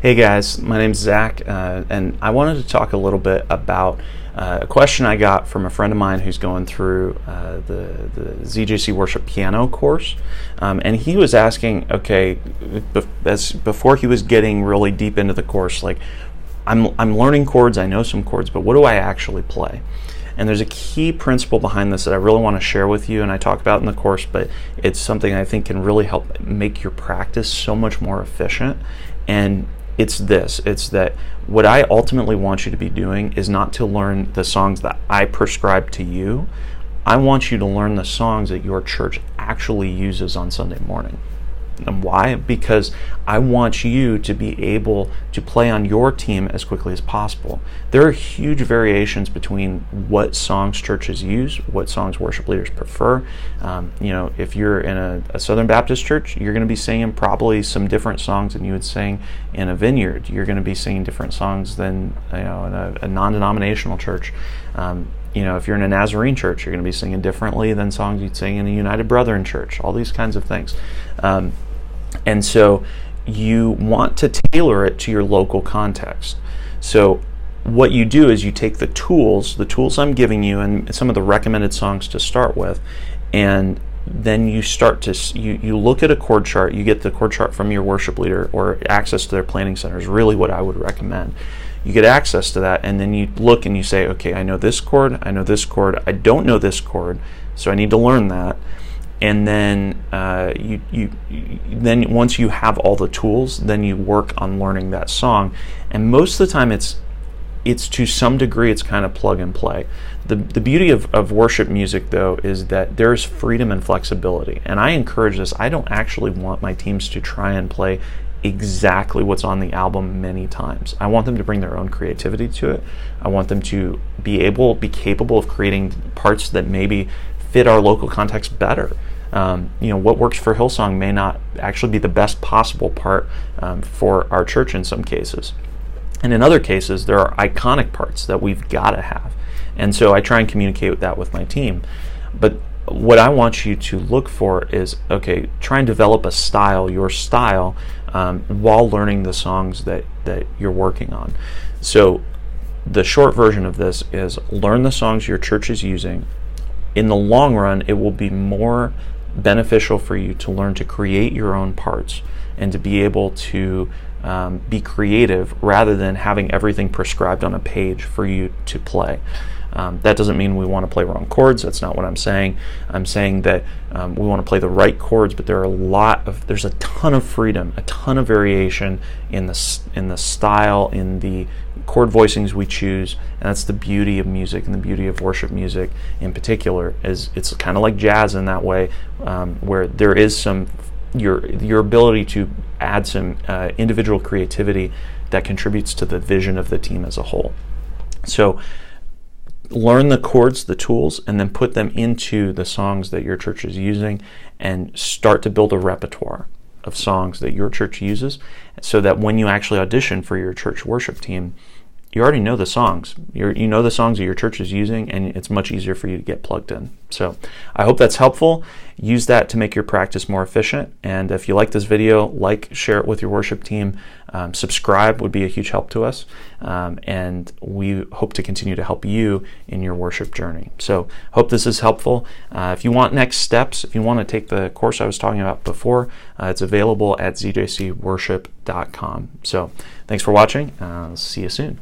Hey guys, my name's Zach, and I wanted to talk a little bit about a question I got from a friend of mine who's going through the ZJC Worship Piano course, and he was asking, okay, before he was getting really deep into the course, like, I'm learning chords, I know some chords, but what do I actually play? And there's a key principle behind this that I really want to share with you, and I talk about in the course, but it's something I think can really help make your practice so much more efficient. And it's that what I ultimately want you to be doing is not to learn the songs that I prescribe to you. I want you to learn the songs that your church actually uses on Sunday morning. And why? Because I want you to be able to play on your team as quickly as possible. There are huge variations between what songs churches use, what songs worship leaders prefer. If you're in a Southern Baptist church, you're going to be singing probably some different songs than you would sing in a vineyard. You're going to be singing different songs than in a non-denominational church. If you're in a Nazarene church, you're going to be singing differently than songs you'd sing in a United Brethren church, all these kinds of things. And so you want to tailor it to your local context. So what you do is you take the tools I'm giving you and some of the recommended songs to start with, and then you start to, you look at a chord chart, you get the chord chart from your worship leader or access to their planning center is really what I would recommend. You get access to that, and then you look and you say, okay, I know this chord, I know this chord, I don't know this chord, so I need to learn that. And then then once you have all the tools, then you work on learning that song. And most of the time, it's to some degree, it's kind of plug and play. The beauty of worship music, though, is that there's freedom and flexibility. And I encourage this. I don't actually want my teams to try and play exactly what's on the album many times. I want them to bring their own creativity to it. I want them to be capable of creating parts that maybe fit our local context better. What works for Hillsong may not actually be the best possible part for our church in some cases. And in other cases, there are iconic parts that we've got to have. And so I try and communicate that with my team. But what I want you to look for is, okay, try and develop a style, your style, while learning the songs that you're working on. So the short version of this is learn the songs your church is using. In the long run, it will be more beneficial for you to learn to create your own parts and to be able to be creative rather than having everything prescribed on a page for you to play. That doesn't mean we want to play wrong chords. That's not what I'm saying. I'm saying that we want to play the right chords, but there's a ton of freedom, a ton of variation in the style, in the chord voicings we choose, and that's the beauty of music and the beauty of worship music in particular. Is it's kind of like jazz in that way, where there is some your ability to add some individual creativity that contributes to the vision of the team as a whole. So learn the chords, the tools, and then put them into the songs that your church is using and start to build a repertoire of songs that your church uses so that when you actually audition for your church worship team, you already know the songs. You know the songs that your church is using, and it's much easier for you to get plugged in. So I hope that's helpful. Use that to make your practice more efficient. And if you like this video, share it with your worship team. Subscribe would be a huge help to us. And we hope to continue to help you in your worship journey. So hope this is helpful. If you want next steps, if you want to take the course I was talking about before, it's available at zjcworship.com. So thanks for watching. See you soon.